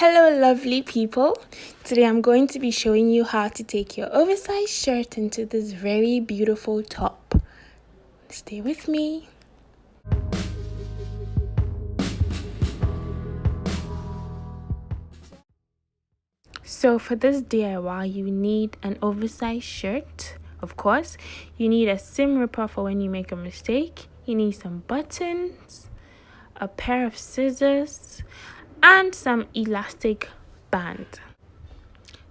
Hello lovely people, today I'm going to be showing you how to take your oversized shirt into this very beautiful top. Stay with me. So for this DIY you need an oversized shirt, of course. You need a seam ripper for when you make a mistake. You need some buttons, a pair of scissors, and some elastic band.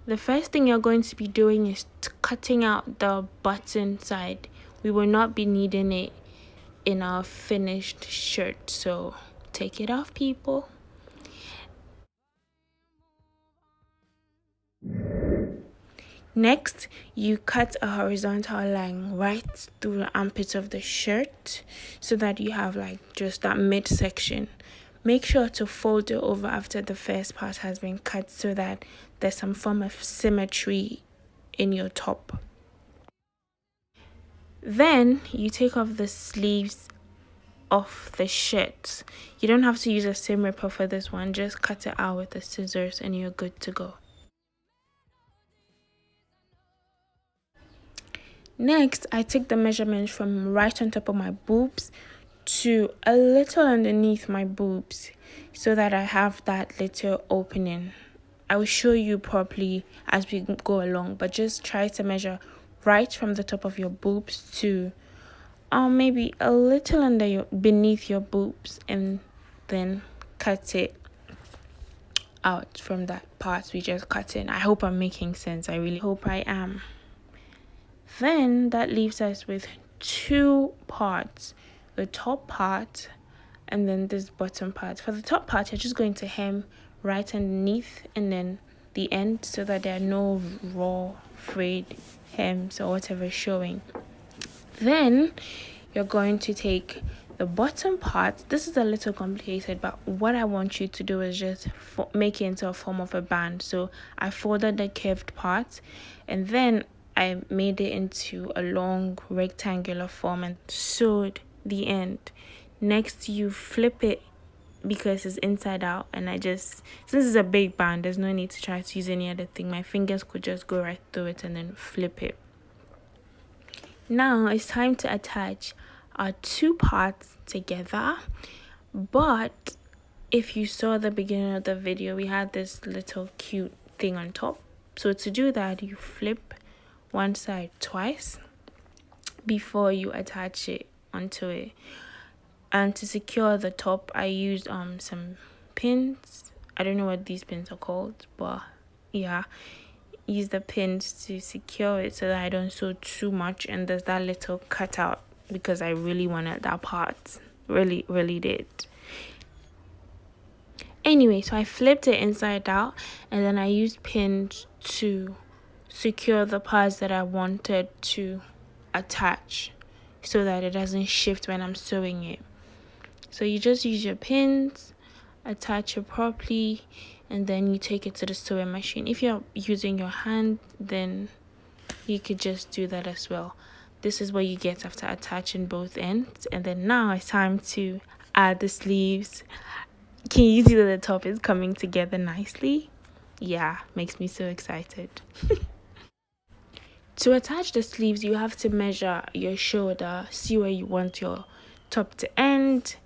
The first thing you're going to be doing is cutting out the button side. We will not be needing it in our finished shirt, so take it off, people. Next, you cut a horizontal line right through the armpit of the shirt so that you have like just that midsection. Make sure to fold it over after the first part has been cut so that there's some form of symmetry in your top. Then you take off the sleeves of the shirt. You don't have to use a seam ripper for this one, just cut it out with the scissors and you're good to go. Next, I take the measurements from right on top of my boobs to a little underneath my boobs so that I have that little opening. I will show you properly as we go along, but just try to measure right from the top of your boobs to maybe a little beneath your boobs, and then cut it out from that part we just cut in. I hope I'm making sense. I really hope I am. Then that leaves us with two parts, the top part and then this bottom part. For the top part, you're just going to hem right underneath and then the end so that there are no raw frayed hems or whatever showing. Then you're going to take the bottom part. This is a little complicated, but what I want you to do is just make it into a form of a band. So I folded the curved part and then I made it into a long rectangular form and sewed the end. Next, you flip it because it's inside out, and since this is a big band, there's no need to try to use any other thing. My fingers could just go right through it and then flip it. Now it's time to attach our two parts together, but if you saw the beginning of the video, we had this little cute thing on top. So to do that, you flip one side twice before you attach it onto it. And to secure the top, I used some pins. I don't know what these pins are called, but yeah, use the pins to secure it so that I don't sew too much. And there's that little cutout because I really wanted that part, really did. Anyway, so I flipped it inside out and then I used pins to secure the parts that I wanted to attach so that it doesn't shift when I'm sewing it. So you just use your pins, attach it properly, and then you take it to the sewing machine. If you're using your hand, then you could just do that as well. This is what you get after attaching both ends. And then now it's time to add the sleeves. Can you see that the top is coming together nicely? Yeah, makes me so excited. To attach the sleeves, you have to measure your shoulder, see where you want your top to end,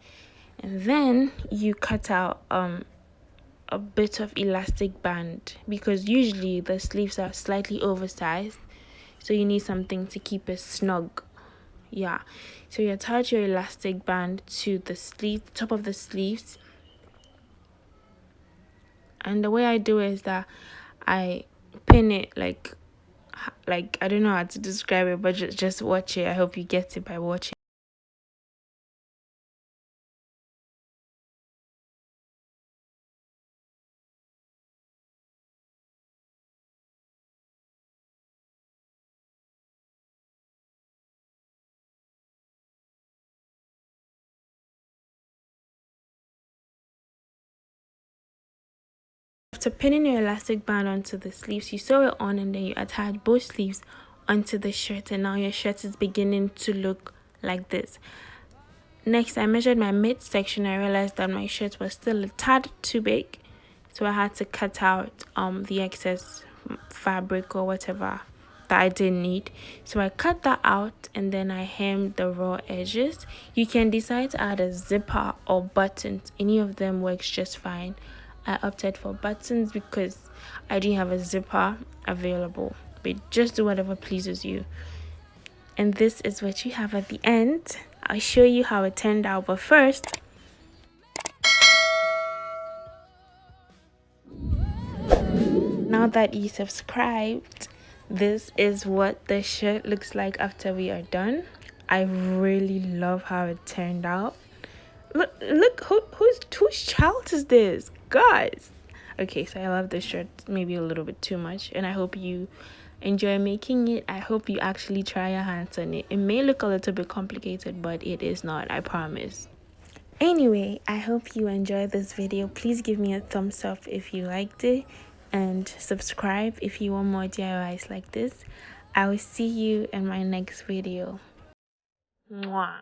and then you cut out a bit of elastic band because usually the sleeves are slightly oversized, so you need something to keep it snug. Yeah, so you attach your elastic band to the top of the sleeves, and the way I do it is that I pin it like I don't know how to describe it, but just watch it. I hope you get it by watching. After pinning your elastic band onto the sleeves, you sew it on and then you attach both sleeves onto the shirt, and now your shirt is beginning to look like this. Next, I measured my midsection. I realized that my shirt was still a tad too big, so I had to cut out the excess fabric or whatever that I didn't need. So I cut that out and then I hemmed the raw edges. You can decide to add a zipper or buttons. Any of them works just fine. I opted for buttons because I didn't have a zipper available, but just do whatever pleases you. And this is what you have at the end. I'll show you how it turned out, but first, now that you subscribed, this is what the shirt looks like after we are done. I really love how it turned out. Look, whose child is this, guys? Okay, so I love this shirt maybe a little bit too much, and I hope you enjoy making it. I hope you actually try your hands on it. It may look a little bit complicated, but it is not, I promise. Anyway, I hope you enjoyed this video. Please give me a thumbs up if you liked it, and subscribe if you want more DIYs like this. I will see you in my next video. Mwah.